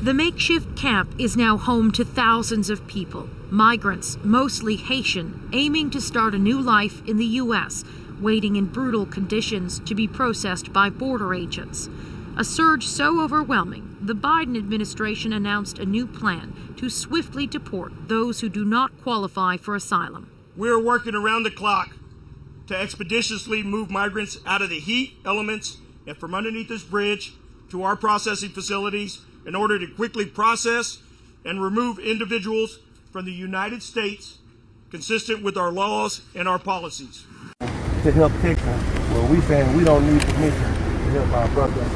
The makeshift camp is now home to thousands of people, migrants, mostly Haitian, aiming to start a new life in the U.S., waiting in brutal conditions to be processed by border agents. A surge so overwhelming, the Biden administration announced a new plan to swiftly deport those who do not qualify for asylum. We're working around the clock to expeditiously move migrants out of the heat elements and from underneath this bridge to our processing facilities in order to quickly process and remove individuals from the United States consistent with our laws and our policies. To help Texas, well, we saying we don't need permission to help our brothers.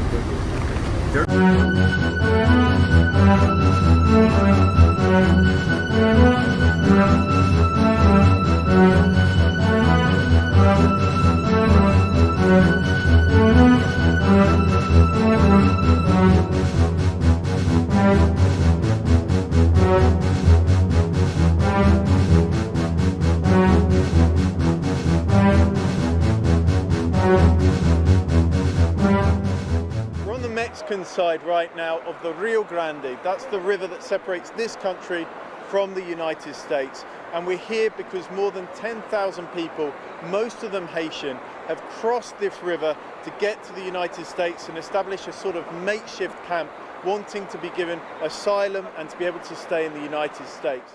Side right now of the Rio Grande. That's the river that separates this country from the United States. And we're here because more than 10,000 people, most of them Haitian, have crossed this river to get to the United States and establish a sort of makeshift camp, wanting to be given asylum and to be able to stay in the United States.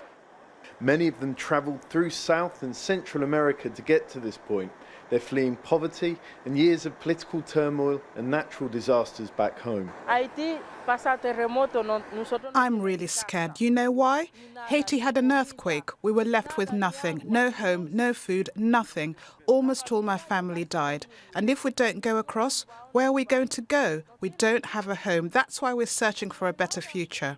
Many of them traveled through South and Central America to get to this point. They're fleeing poverty and years of political turmoil and natural disasters back home. I'm really scared. You know why? Haiti had an earthquake. We were left with nothing. No home, no food, nothing. Almost all my family died. And if we don't go across, where are we going to go? We don't have a home. That's why we're searching for a better future.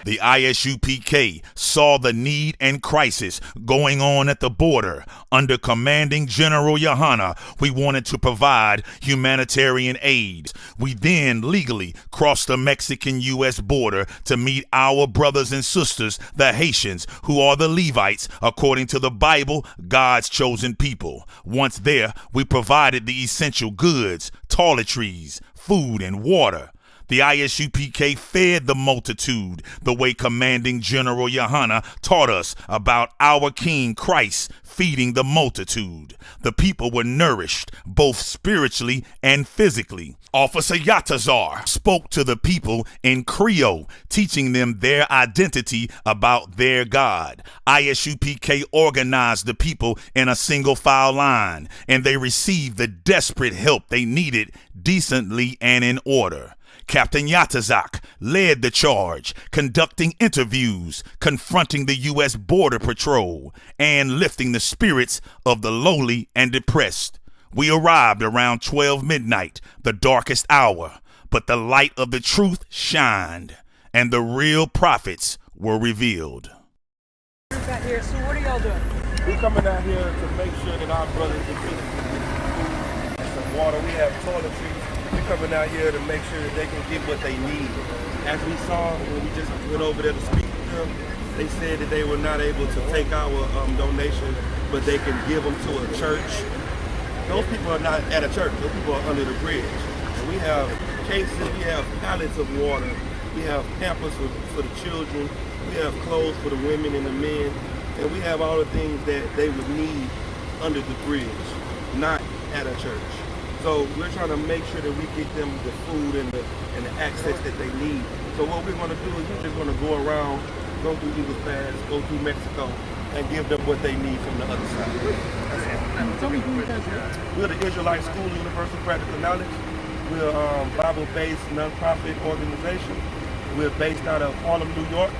The I.S.U.P.K. saw the need and crisis going on at the border. Under Commanding Gen.Yahanna, we wanted to provide humanitarian aid. We then legally crossed the Mexican-U.S. border to meet our brothers and sisters, the Haitians, who are the Levites, according to the Bible, God's chosen people. Once there, we provided the essential goods, toiletries, food, and water. The I.S.U.P.K. fed the multitude the way Commanding Gen.Yahanna taught us about our King Christ feeding the multitude. The people were nourished both spiritually and physically. Officer Yatazar spoke to the people in Creole, teaching them their identity about their God. I.S.U.P.K. organized the people in a single file line, and they received the desperate help they needed decently and in order. Captain Yatazak led the charge, conducting interviews, confronting the U.S. Border Patrol, and lifting the spirits of the lowly and depressed. We arrived around 12 midnight, the darkest hour, but the light of the truth shined, and the real prophets were revealed. So what are y'all doing? We're coming out here to make sure that our brothers and sisters get some water. We have toiletries. We're coming out here to make sure that they can get what they need. As we saw when we just went over there to speak to them, they said that they were not able to take our donation, but they can give them to a church. Those people are not at a church. Those people are under the bridge. And we have cases, we have pallets of water, we have pampers for the children, we have clothes for the women and the men, and we have all the things that they would need under the bridge, not at a church. So we're trying to make sure that we get them the food and the access that they need. So what we're going to do is we're just going to go around, go through Eagle Pass, go through Mexico, and give them what they need from the other side. Tell me who you guys are. We're the Israelite School Universal Practical Knowledge. We're a Bible-based nonprofit organization. We're based out of Harlem, New York.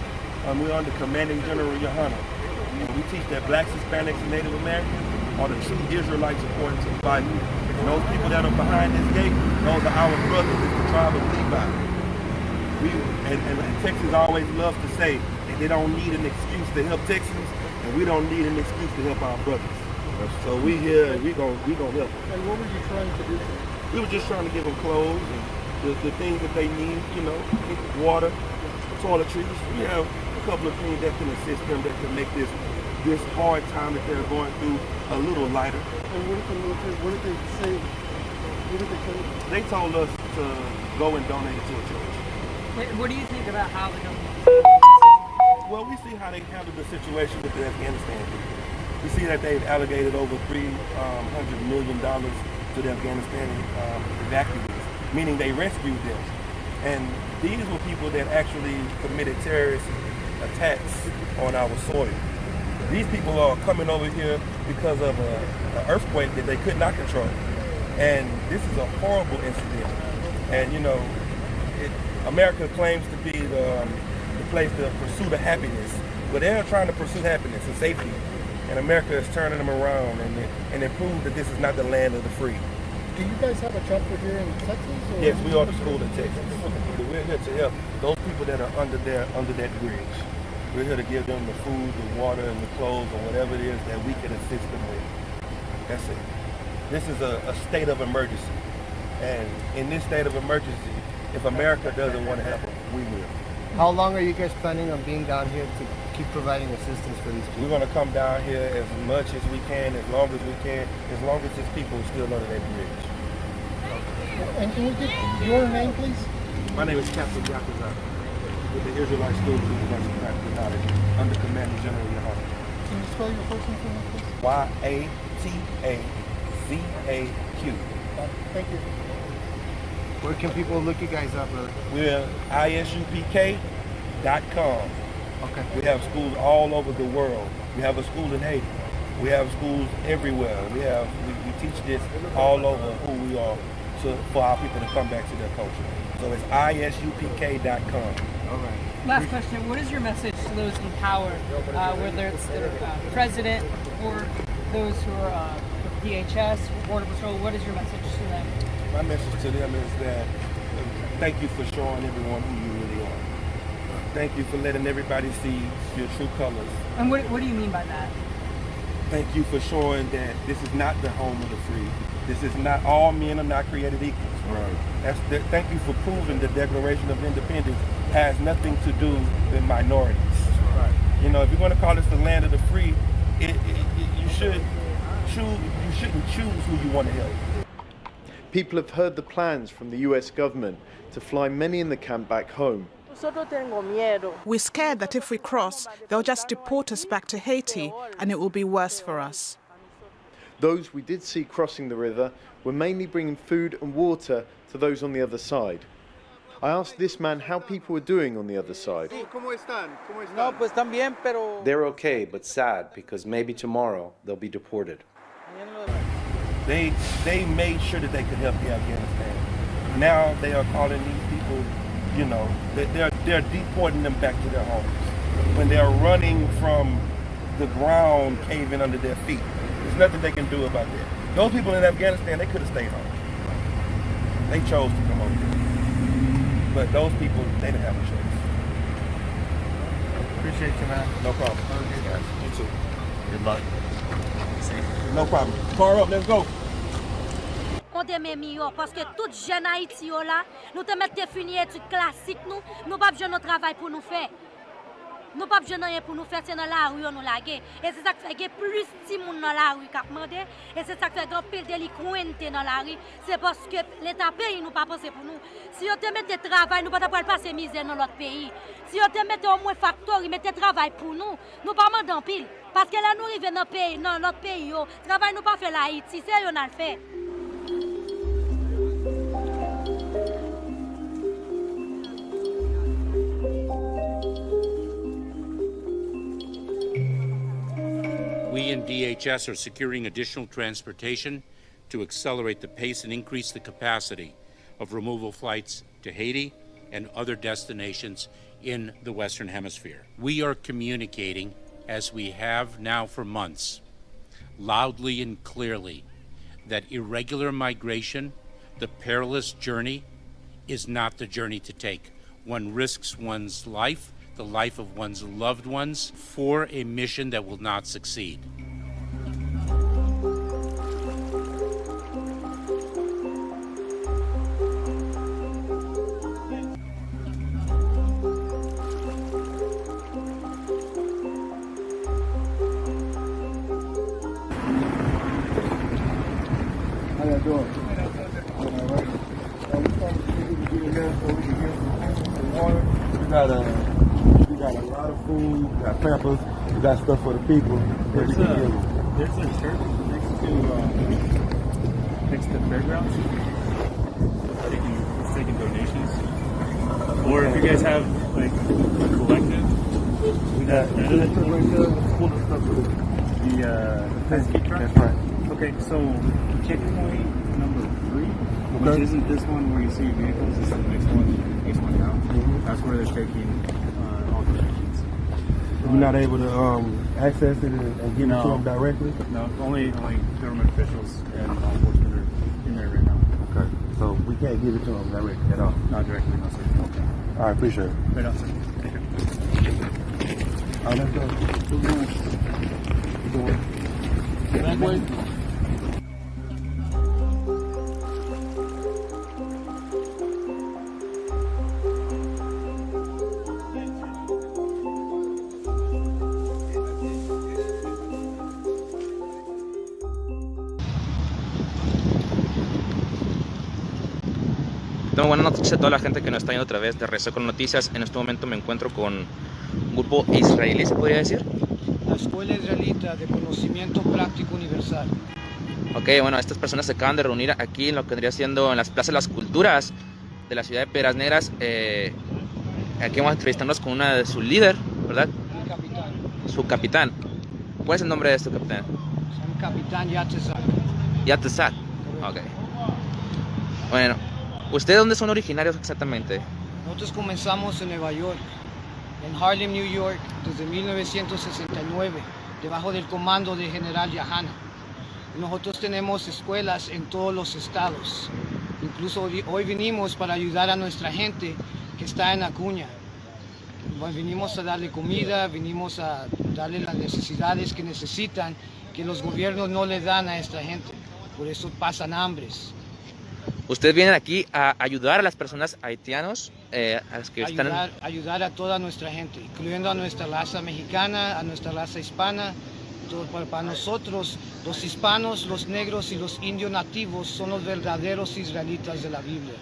We're under Commanding Gen.Yahanna. And we teach that Blacks, Hispanics, and Native Americans are the true Israelites according to the Bible. And those people that are behind this gate, those are our brothers, it's the tribe of Levi. And Texans always love to say that they don't need an excuse to help Texans, and we don't need an excuse to help our brothers. So we here and we gonna help. And what were you trying to do? We were just trying to give them clothes and the things that they need, you know, water, toiletries. We have a couple of things that can assist them, that can make this hard time that they're going through a little lighter. And what did they say? What did they tell you? They told us to go and donate it to a church. What do you think about how the government? Well, we see how they handled the situation with the Afghanistan people. We see that they've allocated over $300 million to the Afghanistan evacuees, meaning they rescued them. And these were people that actually committed terrorist attacks on our soil. These people are coming over here because of an earthquake that they could not control. And this is a horrible incident. And you know, America claims to be the place to pursue the happiness, but they're trying to pursue happiness and safety. And America is turning them around, and it proves that this is not the land of the free. Do you guys have a chapter here in Texas? Or? Yes, we are the school in Texas. We're here to help those people that are under that bridge. We're here to give them the food, the water, and the clothes, or whatever it is that we can assist them with. That's it. This is a state of emergency. And in this state of emergency, if America doesn't want to help them, we will. How long are you guys planning on being down here to keep providing assistance for these people? We're going to come down here as much as we can, as long as we can, as long as these people are still under that bridge. And can we get your name, please? My name is Captain Yahanna with the Israelite School of International Practical Knowledge under Commanding General Yahanna. Can you spell your first name for me, please? Y-A-T-A-Z-A-Q. Thank you. Where can people look you guys up, brother? We're ISUPK.com. Okay. We have schools all over the world. We have a school in Haiti. We have schools everywhere. We teach this all over who we are for our people to come back to their culture. So it's ISUPK.com. All right. Last question. What is your message to those in power, whether it's the president or those who are DHS, Border Patrol? What is your message to them? My message to them is that thank you for showing everyone who you really are. Thank you for letting everybody see your true colors. And what do you mean by that? Thank you for showing that this is not the home of the free. This is not, all men are not created equal. Right. Thank you for proving the Declaration of Independence has nothing to do with minorities. Right. You know, if you're going to call this the land of the free, you shouldn't choose who you want to help. People have heard the plans from the US government to fly many in the camp back home. We're scared that if we cross, they'll just deport us back to Haiti, and it will be worse for us. Those we did see crossing the river were mainly bringing food and water to those on the other side. I asked this man how people were doing on the other side. They're okay, but sad, because maybe tomorrow they'll be deported. They made sure that they could help the Afghanistan. Now they are calling these people, you know, they're deporting them back to their homes when they're running from the ground caving under their feet. There's nothing they can do about that. Those people in Afghanistan, they could have stayed home. They chose to come over here. But those people, they didn't have a choice. Appreciate you, man. No problem. Okay, guys. You too. Good luck. No problem. Car up, let's go. On te met meilleur parce que tout jeune Haïti là, nous te mettons fini études classiques nous pas besoin de travail pour nous faire. Nous pas besoin rien pour nous faire, c'est dans la rue nous laguer. Et c'est ça qui fait que plus de monde dans la rue qu'a demandé et c'est ça qui fait grand pile délinquants dans la rue, c'est parce que l'état pays nous pas penser pour nous. Si on te mette travail, nous pas pas passer misère dans l'autre pays. Si on te mette au moins factory, mettez travail pour nous pas mandant pile parce que là nous arrivons dans pays, dans l'autre pays yo, travail nous pas fait la Haïti, c'est on a le fait. We in DHS are securing additional transportation to accelerate the pace and increase the capacity of removal flights to Haiti and other destinations in the Western Hemisphere. We are communicating, as we have now for months, loudly and clearly, that irregular migration, the perilous journey, is not the journey to take. One risks one's life, the life of one's loved ones, for a mission that will not succeed. How y'all doing? All right. got a lot of food, we got peppers, we got stuff for the people that we can give them. There's a church next to the fairgrounds. It's taking donations. Or if you guys have like a collective, we got the Pesky truck. That's right. Okay, so checkpoint number 3, which isn't this one where you see vehicles, this is the next one down. That's where they're taking all donations. We're not able to access it and give it to them directly? No, only government officials and law enforcement are in there right now. Okay, so we can't give it to them directly at all? Not directly, no sir. Okay. All right, appreciate it. Right on, sir. Thank you. All right, let's go. That way. Tengo buenas noticias a toda la gente que nos está viendo a través de Rezo con Noticias. En este momento me encuentro con un grupo israelí, ¿se podría decir? La Escuela Israelita de Conocimiento Práctico Universal. Ok, bueno, estas personas se acaban de reunir aquí en lo que vendría siendo en las Plazas de las Culturas de la ciudad de Piedras Negras. Aquí vamos a entrevistarnos con una de su líder, ¿verdad? El capitán. Su capitán. ¿Cuál es el nombre de su capitán? Soy capitán Yatzak. Yatzak. Ok. Bueno, ¿ustedes dónde son originarios exactamente? Nosotros comenzamos en Nueva York, en Harlem, New York, desde 1969, debajo del comando de Gen.Yahanna. Nosotros tenemos escuelas en todos los estados. Incluso hoy vinimos para ayudar a nuestra gente que está en Acuña. Bueno, vinimos a darle comida, vinimos a darle las necesidades que necesitan, que los gobiernos no le dan a esta gente. Por eso pasan hambres. ¿Ustedes vienen aquí a ayudar a las personas haitianos? A las que ayudar a toda nuestra gente, incluyendo a nuestra raza mexicana, a nuestra raza hispana. Para nosotros, los hispanos, los negros y los indios nativos son los verdaderos israelitas de la Biblia.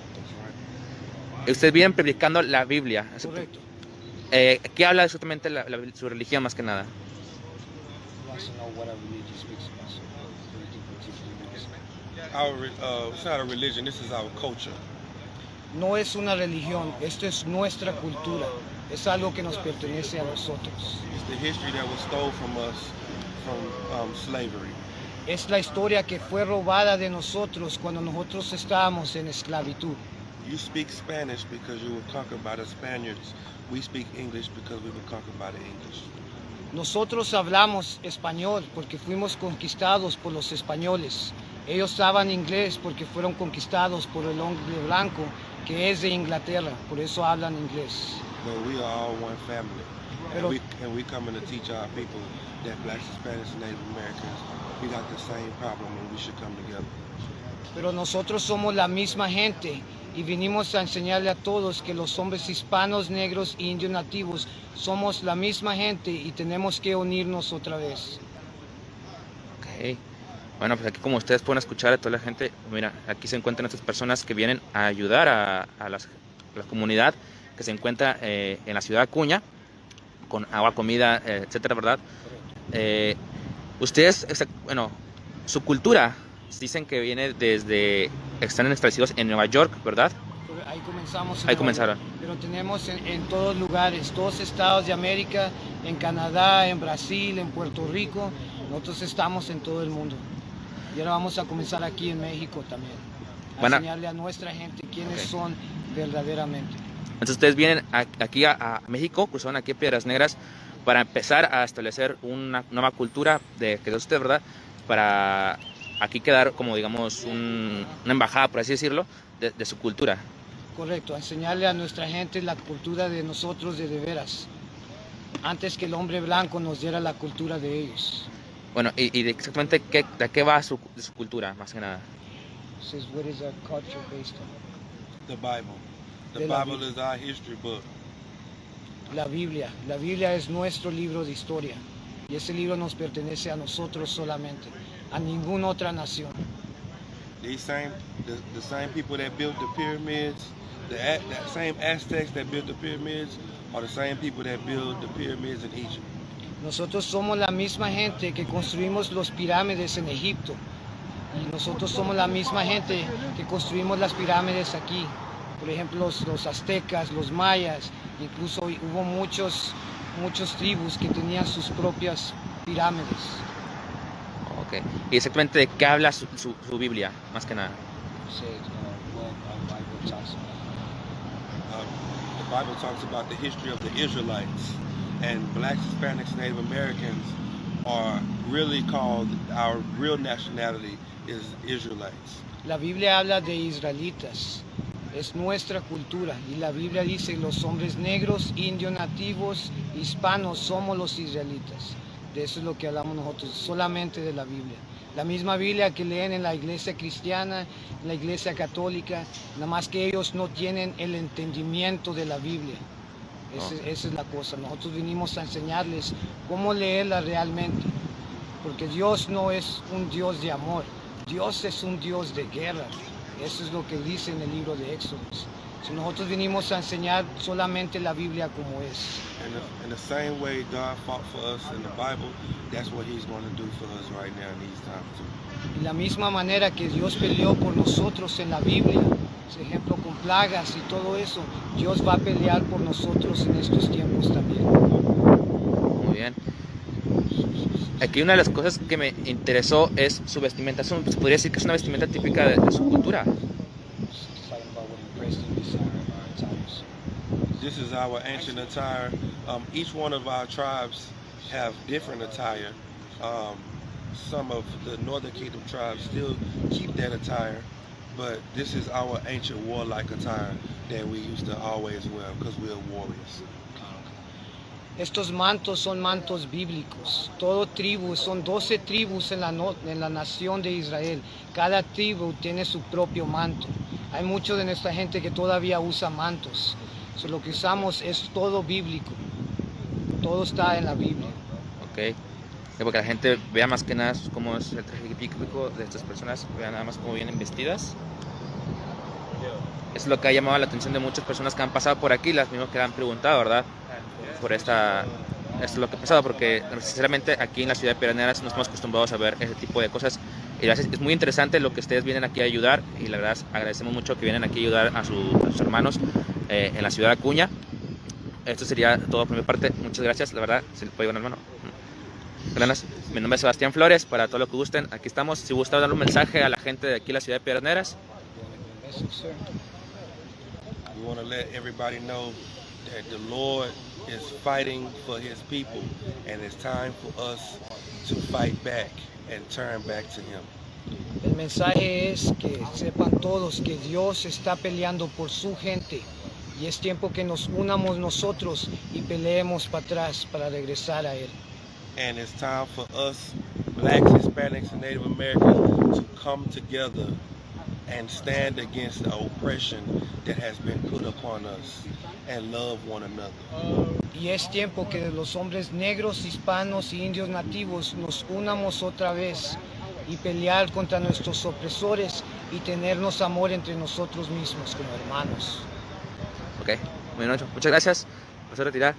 Ustedes vienen predicando la Biblia. Correcto. ¿Qué habla exactamente su religión más que nada? It's not a religion, this is our culture. No es una religión, esto es nuestra cultura. Es algo que nos pertenece a nosotros. It's the history that was stole from us from slavery. Es la historia que fue robada de nosotros cuando nosotros estábamos en esclavitud. You speak Spanish because you were conquered by the Spaniards. We speak English because we were conquered by the English. Nosotros hablamos español porque fuimos conquistados por los españoles. Ellos hablan inglés porque fueron conquistados por el hombre blanco que es de Inglaterra, por eso hablan inglés. But we are all one family. Pero, and we coming to teach our people that blacks, Hispanics, and Native Americans, we got the same problem and we should come together. Pero nosotros somos la misma gente y vinimos a enseñarle a todos que los hombres hispanos, negros e indios nativos somos la misma gente y tenemos que unirnos otra vez. Okay. Bueno, pues aquí como ustedes pueden escuchar a toda la gente, mira, aquí se encuentran estas personas que vienen a ayudar a la comunidad que se encuentra en la ciudad de Acuña, con agua, comida, etcétera, ¿verdad? Ustedes, bueno, su cultura, dicen que viene desde, están establecidos en Nueva York, ¿verdad? Ahí comenzamos. Ahí comenzaron. Pero tenemos en todos lugares, todos estados de América, en Canadá, en Brasil, en Puerto Rico, nosotros estamos en todo el mundo. Y ahora vamos a comenzar aquí en México también, a enseñarle a nuestra gente quiénes son verdaderamente. Entonces ustedes vienen aquí a México, cruzaron aquí a Piedras Negras para empezar a establecer una nueva cultura que es usted, ¿verdad? Para aquí quedar como, digamos, una embajada, por así decirlo, de su cultura. Correcto, a enseñarle a nuestra gente la cultura de nosotros de veras, antes que el hombre blanco nos diera la cultura de ellos. Bueno, y exactamente de qué va su cultura, más que nada. Says, what is our culture based on? The Bible. The Bible is our history book. La Biblia es nuestro libro de historia y ese libro nos pertenece a nosotros solamente, a ninguna otra nación. The same people that built the pyramids, that same Aztecs that built the pyramids are the same people that built the pyramids in Egypt. Nosotros somos la misma gente que construimos los pirámides en Egipto. Y nosotros somos la misma gente que construimos las pirámides aquí. Por ejemplo, los aztecas, los mayas, incluso hubo muchos tribus que tenían sus propias pirámides. Ok. ¿Y exactamente de qué habla su Biblia, más que nada? The Bible talks about the history of the Israelites, and blacks, Hispanics, Native Americans are really called, our real nationality is Israelites. La Biblia habla de israelitas, es nuestra cultura, y la Biblia dice los hombres negros, indios, nativos, hispanos somos los israelitas. De eso es lo que hablamos nosotros, solamente de la Biblia. La misma Biblia que leen en la iglesia cristiana, en la iglesia católica, nada más que ellos no tienen el entendimiento de la Biblia. Esa es la cosa. Nosotros vinimos a enseñarles cómo leerla realmente. Porque Dios no es un Dios de amor. Dios es un Dios de guerra. Eso es lo que dice en el libro de Éxodo. Si nosotros vinimos a enseñar solamente la Biblia como es. In the same way God fought for us in the Bible, that's what He's going to do for us right now in these times too. De la misma manera que Dios peleó por nosotros en la Biblia, por ejemplo con plagas y todo eso, Dios va a pelear por nosotros en estos tiempos también. Muy bien. Aquí una de las cosas que me interesó es su vestimenta. Se podría decir que es una vestimenta típica de su cultura. This is our ancient attire. Each one of our tribes have different attire. Some of the Northern Kingdom tribes still keep that attire, but this is our ancient warlike attire that we used to always wear because we are warriors. Estos mantos son mantos bíblicos. Todo tribu, son 12 tribus en la nación de Israel. Cada tribu tiene su propio manto. Hay mucho de nuestra gente que todavía usa mantos. So, lo que usamos es todo bíblico. Todo está en la Biblia. Ok. Porque la gente vea más que nada cómo es el traje típico de estas personas, vean nada más cómo vienen vestidas. Es lo que ha llamado la atención de muchas personas que han pasado por aquí, las mismas que han preguntado, ¿verdad? Por esto es lo que ha pasado, porque sinceramente aquí en la ciudad de Piraneras no estamos acostumbrados a ver ese tipo de cosas. Y es muy interesante lo que ustedes vienen aquí a ayudar, y la verdad agradecemos mucho que vienen aquí a ayudar a sus hermanos en la ciudad de Acuña. Esto sería todo por mi parte. Muchas gracias, la verdad. ¿Se le puede llevar una mano? Gracias. Mi nombre es Sebastián Flores, para todo lo que gusten, aquí estamos. Si gusta dar un mensaje a la gente de aquí, la ciudad de Piraneras. We want to let everybody know that the Lord is fighting for His people, and it's time for us to fight back and turn back to Him. El mensaje es que sepan todos que Dios está peleando por su gente, y es tiempo que nos unamos nosotros y peleemos para atrás para regresar a Él. And it's time for us, blacks, Hispanics, and Native Americans, to come together and stand against the oppression that has been put upon us and love one another. Y es tiempo que los hombres negros, hispanos y indios nativos nos unamos otra vez y pelear contra nuestros opresores y tenernos amor entre nosotros mismos como hermanos. Ok, muy bien, muchas gracias. Vamos a retirar.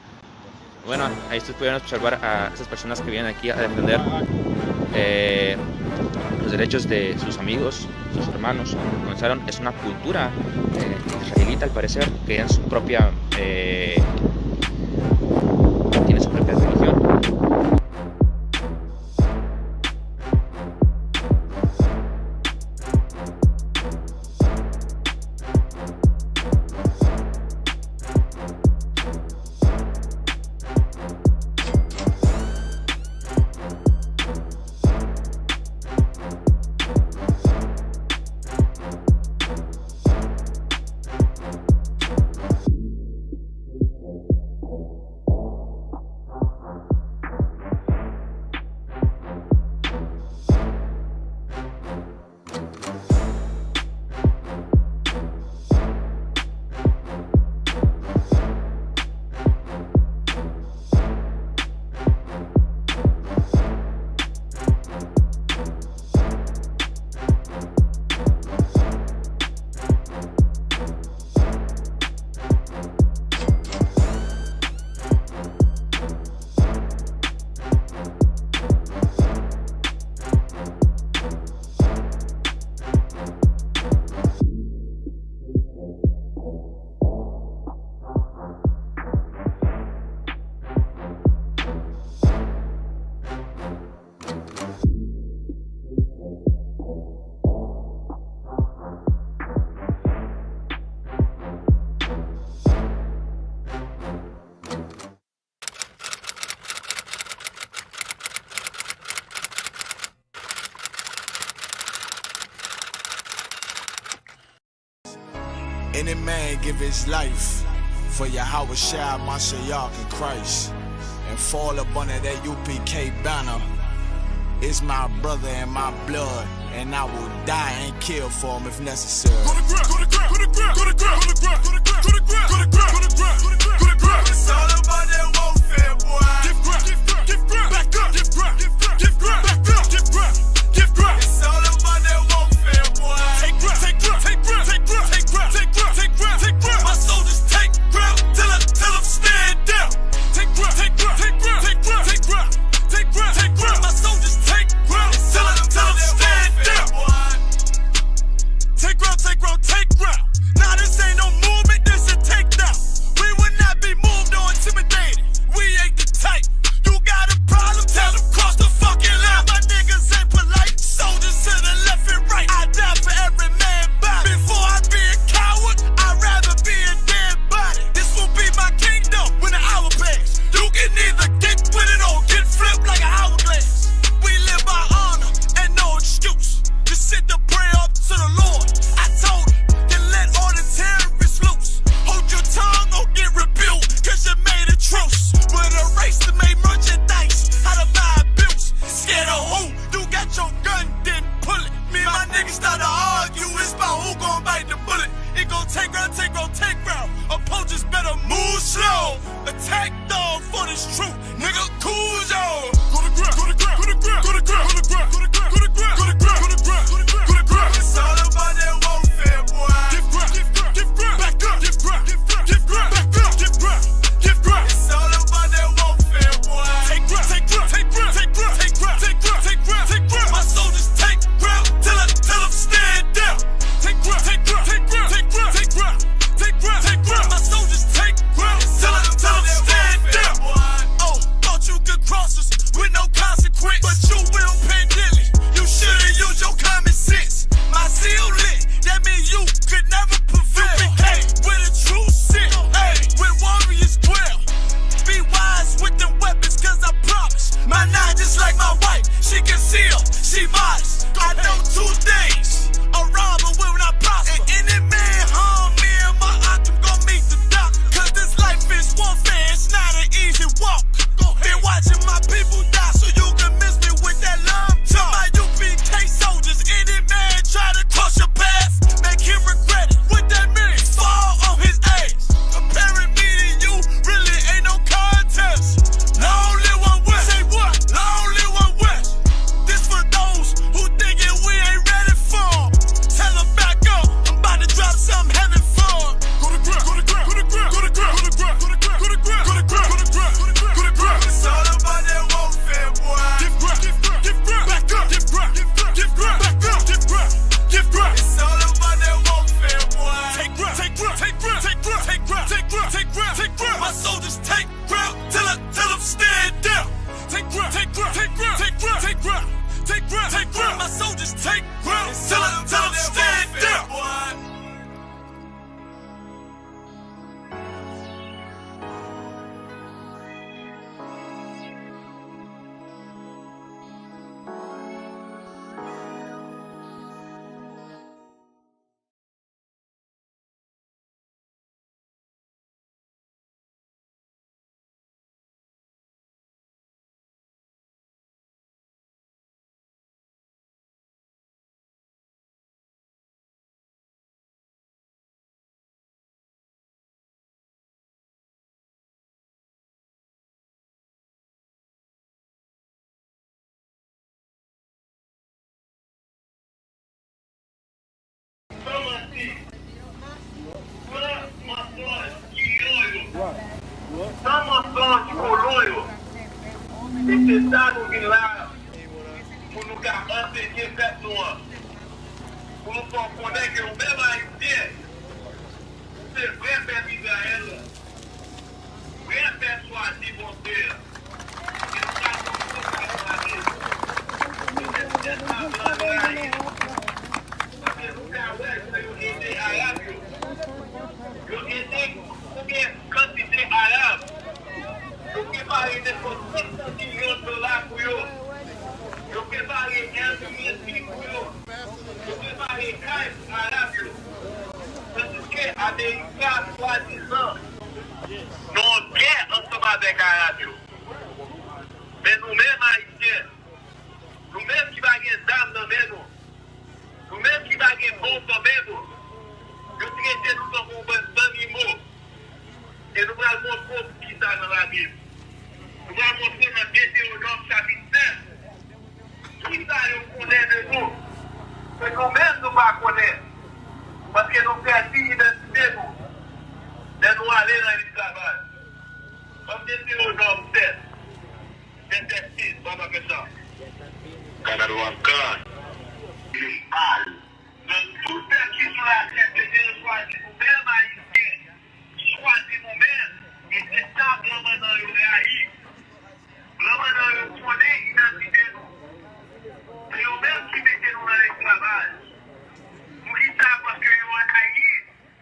Bueno, ahí ustedes pudieron observar a esas personas que vienen aquí a defender los derechos de sus amigos, sus hermanos. Comenzaron, es una cultura israelita al parecer, que tiene su propia religión. Any man give his life for Yahweh Shai, Mashiach, and Christ, and fall up under that U.P.K banner. It's my brother and my blood, and I will die and kill for him if necessary. Go to ground, go to ground, go to ground, go to ground, go to ground, go to ground, go to ground, go to ground, go to ground, go to ground. It's all about that warfare, boy. Give ground, give ground, give ground, back up, give ground, give ground, give ground, back up, give ground, give ground. It's all about that warfare, boy. Take ground, take ground, take ground, take ground, take ground, take ground, take ground, take ground. My soldiers take ground till them stand down. Take ground, take ground, take ground, take ground, take ground, take ground, take ground. My soldiers take ground till them stand down. Take ground, take ground, take ground. Nah, this ain't no movement, this a takedown. We will not be moved or intimidated. We ain't the type. You got a problem, tell them cross the fucking line. My niggas ain't polite. Soldiers to the left and right. I die for every man body. Before I be a coward, I'd rather be a dead body. This will be my kingdom when the hour pass. You can either get with it or get flipped like an hourglass. We live by honor and no excuse. Just sit to pray up to the Lord. I told him, then let all the terrorists loose. Hold your tongue or get rebuked, cause you made a truce. With a race to make merchandise, how to buy bills. Scared of who? You got your gun, then pull it. Me and my niggas start to argue, it's about who gon' bite the bullet. It gon' take round, take round, take round. Opponents better move slow. Attack dog for this truth, nigga, cool zone. Go to ground, go to ground, go to ground, go to ground, go to ground, go to ground, go to ground, go to ground, go to ground, go to ground, go to ground. It's all about that warfare, boy. Give ground, give ground, give ground, back up, give ground, give ground, give ground, back up, give ground, give ground. It's all about that warfare, boy. Take ground, take ground, take ground, take ground, take ground, take ground, take ground, take ground. My soldiers take ground till them stand down. Take ground, take ground, take ground, take ground, take ground, take ground, take ground. My soldiers take ground till them stand down. Oh, thought you could cross us with no consequence, but you will pay dearly. You should've used your common sense. My seal lit, that mean you could never prevail. Hey, with a true sit, hey, with warriors dwell. Be wise with them weapons, cause I promise. My nine just like my wife, she concealed, she modest. I know 2 things, a robber will not prosper. And any man harm me and my octave gon' meet the doctor. Cause this life is warfare, it's not an easy walk. Been watching my people die so you can miss me with that love talk. My U.P.K soldiers, any man try to cross your path, make him regret it. What that mean? Fall on his ass. Comparing me to you really ain't no contest. Long live one West. Say what? Long live one West. This for those who thinking we ain't ready for. Tell them back up, I'm about to drop something heavy for. Go to ground, go to ground, go to ground, go to ground, go to ground, go to ground, go to ground, go to ground, go to ground, go to ground, go to ground. It's all about that warfare, boy. Give ground, give ground, give ground, back up, give ground, give ground, give ground, back up, give ground, give ground. It's all about that warfare, boy. Take ground, take ground, take ground, take ground, take ground, take ground, take ground, take ground. My soldiers take ground till them stand down. Take ground, take ground, take ground, take ground, take ground, take ground, take ground. My soldiers take ground till them stand down. Necessário vir lá para o lugar antes de pessoa. Pour nous comprendre que nous même haïtiens, c'est vrai faire Israël, vrai persuader mon Dieu. Quantité arabe, eu préparé des $700 millions pour eux. Je préparé 1 million pour eux. Je préparé 15 arabes. Tandis qu'à avec Arabes. Mais nous-mêmes, Haïtiens, nous-mêmes qui va gagner d'âme dans nous, nous-mêmes qui va gagner bon dans nous, nous traitons nous comme des animaux. Et nous allons montrer qui ça dans la Bible. Nous allons montrer dans Deutéronome chapitre 9. Qui ça nous connaît de nous? Que nous-mêmes nous ne connaissons pas. Parce que nous faisons l'identité nous. De nous aller dans l'esclavage. Comme Deutéronome 7. Verset 6. On va faire ça. Dans tout ce qui est sur la tête de Dieu, choisis nous-mêmes, Haïtiens. Choisis nous-mêmes. Et c'est ça, blanc maintenant, il est haï. Blanc maintenant, il connaît l'identité nous. C'est nous-mêmes qui mettez nous dans l'esclavage. Pour qui ça? Parce que nous en haï,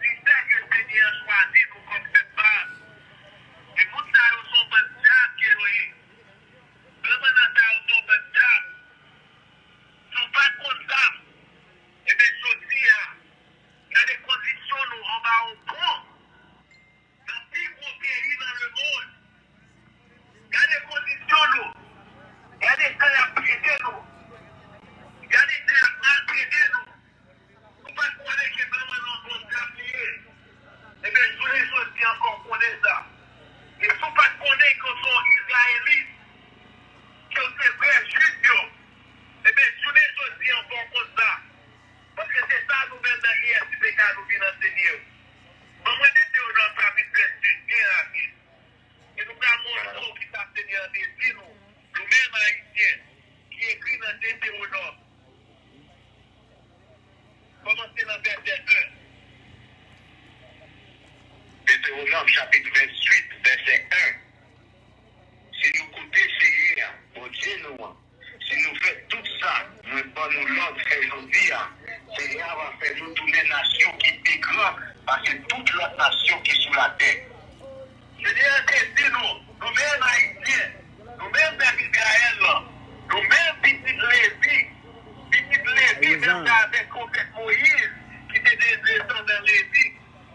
c'est ça que le Seigneur choisit nous comme cette base. Et pour ça, nous sommes un diable qui est loin. Blanc maintenant, nous sommes un diable. Nous ne pas comme ça. Et bien, je dis, il y a des conditions, nous, en bas au pont. Dans le plus gros pays dans le monde. Il y a des conditions, nous. Il y a des temps à prêter, nous. Il y a des temps à maltraiter, nous. Nous ne pas connaître que vraiment nous sommes appuyés. Eh bien, tous les autres qui encore connaissent ça. Et ne faut pas connaître qu'on sont israélites, qu'on est vrais juifs. Eh bien, tous les autres qui encore comme ça. Parce que c'est ça nous-mêmes dans I.S.U.P.K. nous venons enseigner. Bon, moi, j'étais au nom de la vie bien rapide. Et nous avons montré qui t'a Seigneur dit nous, nous-mêmes Haïtiens, qui écrit dans Deutéronome. Commencez dans verset 1. Deutéronome chapitre 28, verset 1. Si nous coûtons Seigneur, pour Dieu nous, si nous faisons tout ça, nous donnons l'ordre aujourd'hui, Seigneur va faire nous tourner nation qui est grande, parce que toute l'autre nation qui est sur la terre. Seigneur, c'est nous-mêmes Haïtiens, nous-mêmes Israël, nous-mêmes petite Lévi, même avec le prophète Moïse, qui était des descendants Lévi.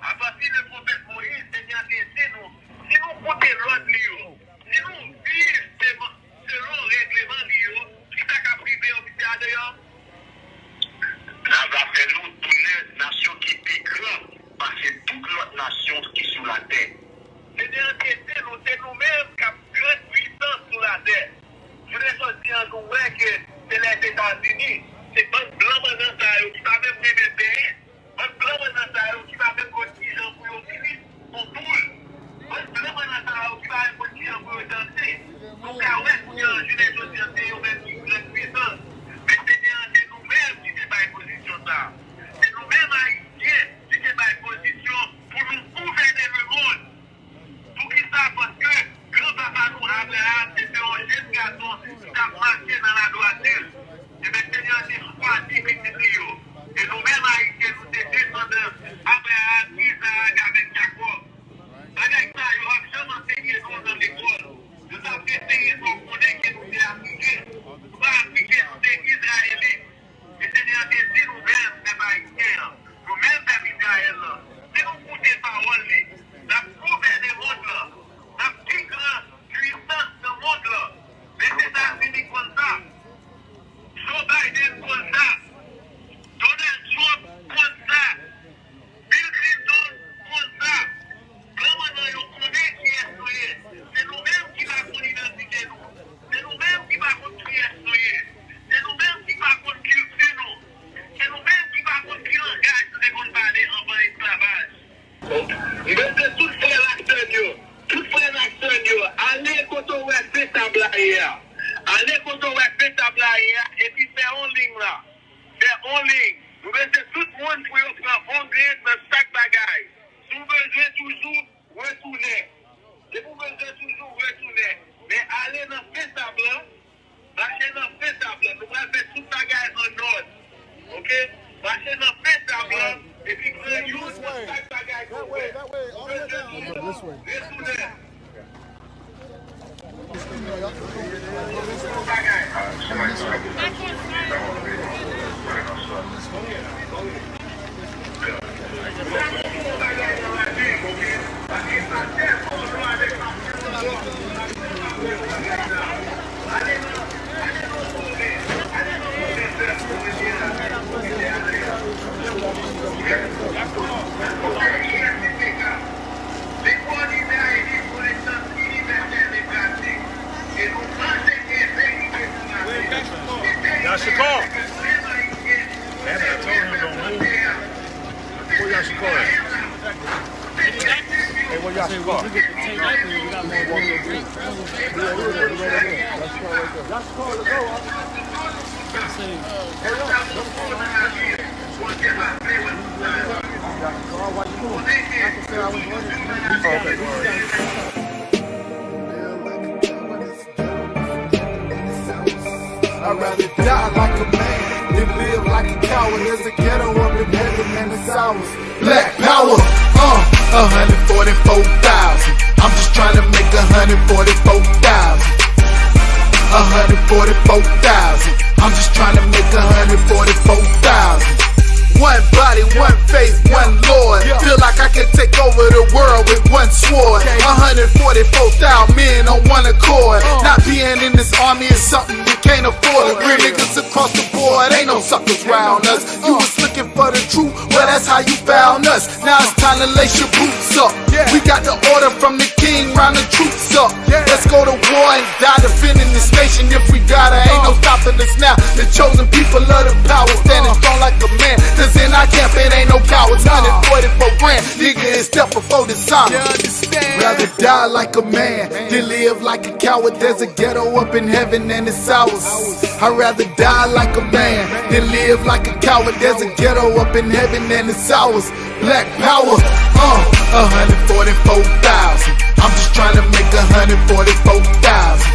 À partir du prophète Moïse, Seigneur, c'est nous. Si nous comptons l'autre livre, si nous vivons selon le règlement livre, qui t'a qu'à priver au ministère d'ailleurs? Ça va faire nous tourner nation qui est grande, parce que toute l'autre nation qui est sur la terre. C'est-à-dire que c'est nous-mêmes qui avons grande puissance sur la terre. Je voulais dire nous que c'est les États-Unis, c'est un blanc dans ça qui va même les pays, un blanc dans ça qui va même continuer pour les Philippines, pour tout. Un blanc dans ça qui va même continuer pour les danser. Donc, je voulais dire c'est nous-mêmes qui avons grande puissance. Mais c'est nous-mêmes qui sommes dans position ça. C'est nous-mêmes Haïtiens qui sommes dans position pour nous gouverner le monde. Pour qui ça? Parce que grand-papa nous, Abraham, c'était un jeune garçon qui a marché dans la droiture. Et bien, Seigneur, c'est choisi petit. Et nous-mêmes Haïtiens, nous sommes descendants Abraham, Isaac, avec Jacob. Avec ça, il n'y aura jamais enseigné nous dans l'école. Nous avons essayé de connaître que nous sommes appliqués. Nous pas appliquer, nous sommes Israélites. Et Seigneur, c'est nous-mêmes, les Haïtiens, nous-mêmes, les Israël. Si nous écoutons les paroles, la gouverner le monde là, la plus grande puissance du monde là, les États-Unis comme ça, Joe Biden comme ça, Donald Trump comme ça, Bill Clinton comme ça. Comment nous connaissons qui est souillé? C'est nous-mêmes qui va identifier nous. C'est nous-mêmes qui va construire souillé. C'est nous-mêmes qui va cultiver nous. C'est nous-mêmes qui va qui langage de qu'on parle en bas esclavage. Mais tout frère acteur, allez quand on va faire table là. Allez quand on va faire table là et puis faire en ligne là. Faire en ligne. Vous mettez tout le monde pour prendre en grain dans chaque bagaille. Si vous besoin toujours retourner. Si vous besoin toujours retourner. Mais allez dans faire table là. Marchez dans faire table là. Nous allons faire toute bagaille en ordre. Ok? Marchez dans faire table là. Et puis prenez une chaque bagaille. That way. This way. Retourner. This way. Take that, we got more water to drink. That's called to go. I'd rather die like a man than live like a coward. There's a ghetto up in heaven and it's ours. Black power, 144,000. I'm just trying to make 144,000. 144,000. I'm just trying to make 144,000. One body, one faith, one Lord. Feel like I can take over the world with one sword. 144,000 men on one accord. Not being in this army is something you can't afford. Real niggas across the board, ain't no suckers round us. You was looking for the truth, well that's how you found us. Now it's time to lace your boots up. We got the order from the king, round the troops up. Let's go to war and die defending this nation. If we gotta, ain't no stopping us now. The chosen people of the power, standing strong like a man. Cause in our camp it ain't no cowards. 144 grand, nigga is step before dishonor. Rather die like a man than live like a coward. There's a ghetto up in heaven and it's ours. I'd rather die like a man than live like a coward. There's a ghetto up in heaven and it's ours. Black power, 144,000. I'm just trying to make 144,000.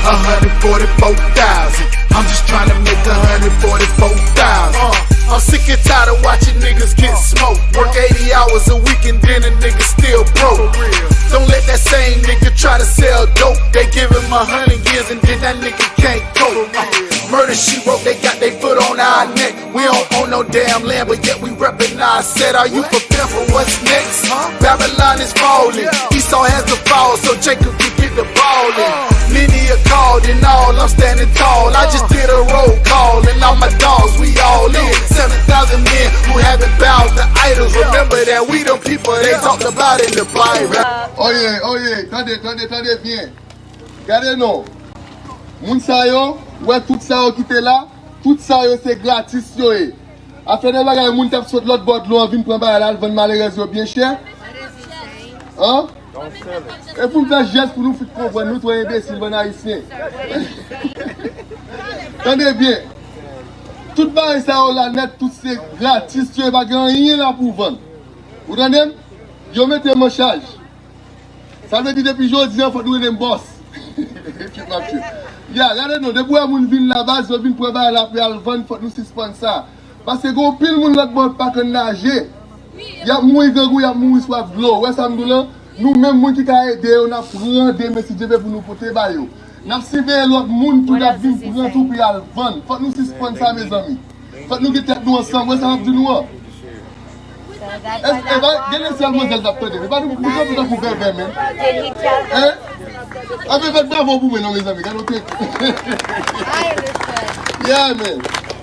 144,000. I'm just trying to make 144,000. I'm sick and tired of watching niggas get smoked. Work 80 hours a week and then a nigga still broke. Don't let that same nigga try to sell dope. They give him 100 years and then that nigga can't cope. Murder she wrote, they got their foot on our neck. We don't own no damn land, but yet we reppin' our set. Are you prepared for what's next? Babylon is falling. Esau has to fall so Jacob can get the ball in. Many are called and all, I'm standing tall. I just did a roll call and all my dogs, we all in. 7,000 men who haven't bowed to idols. Remember that we the people they talked about in the Bible. Oye, tendez bien. Regardez non. Moun sa yo, ouais tout ça yo qui était là, tout ça yo c'est gratis yo e. Après de bagay moun tap sot l'autre bord l'eau vinn prendre bail là, vendre malheureux yo bien cher. Hein? Et pour faire geste pour nous faire comprendre nous toi imbécile bon haïtien. Tendez bien. Tout bail ça yo là net tout c'est gratis, tu pas rien là pour vendre. Vous entendez? Yo mettez mon charge. Ça veut dire depuis aujourd'hui il faut nous un boss. Ya, regardez nous, depuis que moun vin là-bas, ils viennent pour la pour vendre, faut nous suspendre ça. Parce que gon pile moun l'autre bord pas que nager. Ya mourir gangou, ya mourir soif l'eau. Ouais ça nous là, nous même moun qui ka aider, on a prendre des messieurs pour nous porter ba yo. N'a suivi l'autre moun tout a vinn prendre tout pour la vendre. Faut nous suspendre ça mes amis. Faut nous get nous ensemble, ouais ça va dire nous. Est-ce que va gagner seulement des acteurs, mais pas nous pour faire même. Hein? Avec votre bravo pour mes amis, yeah, man.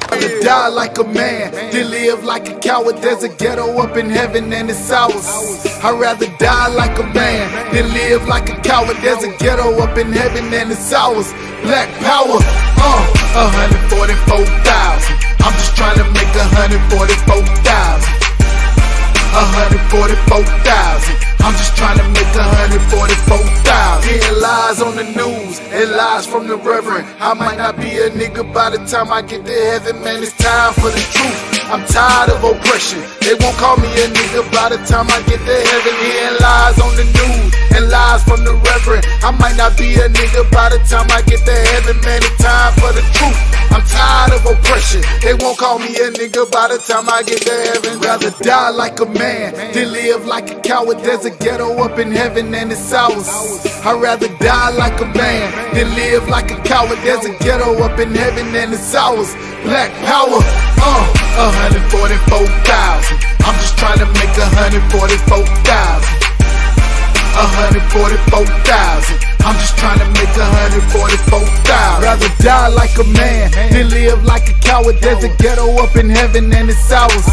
To die like a man, than live like a coward. There's a ghetto up in heaven and it's ours. I'd rather die like a man than live like a coward. There's a ghetto up in heaven and it's ours. Black power, 144,000. I'm just trying to make 144,000. 144,000. I'm just trying to make 144,000. Hearing lies on the news and lies from the reverend. I might not be a nigga by the time I get to heaven, man. It's time for the truth. I'm tired of oppression. They won't call me a nigga by the time I get to heaven. Hearing lies on the news and lies from the reverend. I might not be a nigga by the time I get to heaven, man. It's time for the truth. I'm tired of oppression. They won't call me a nigga by the time I get to heaven. Rather die like a man than live like a coward. There's a ghetto up in heaven and it's ours. I'd rather die like a man than live like a coward. There's a ghetto up in heaven and it's ours. Black power, 144,000. I'm just trying to make 144,000. 144,000. I'm just trying to make 144,000. Rather die like a man than live like a coward. There's a ghetto up in heaven and it's ours.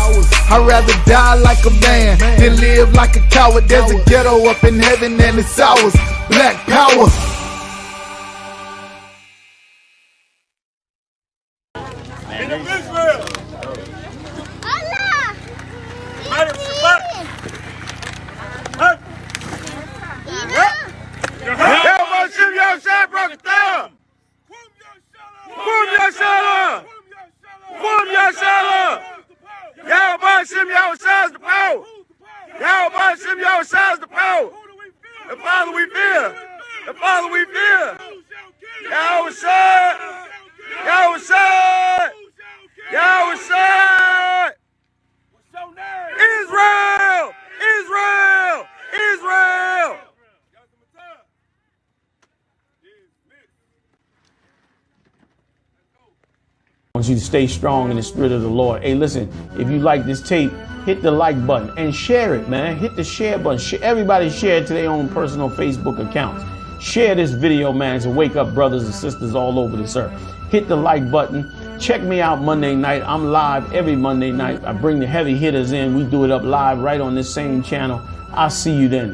I'd rather die like a man than live like a coward. There's a ghetto up in heaven and it's ours. Black power. Yahweh Shem Yahushua is the power. The Father we fear. The Father we fear. Yahushua. Yahushua. Yahushua. Israel. Israel. Israel. I want you to stay strong in the spirit of the Lord. Hey, listen, if you like this tape, hit the like button and share it, man. Hit the share button. Everybody share it to their own personal Facebook accounts. Share this video, man, to wake up brothers and sisters all over this earth. Hit the like button. Check me out Monday night. I'm live every Monday night. I bring the heavy hitters in. We do it up live right on this same channel. I'll see you then.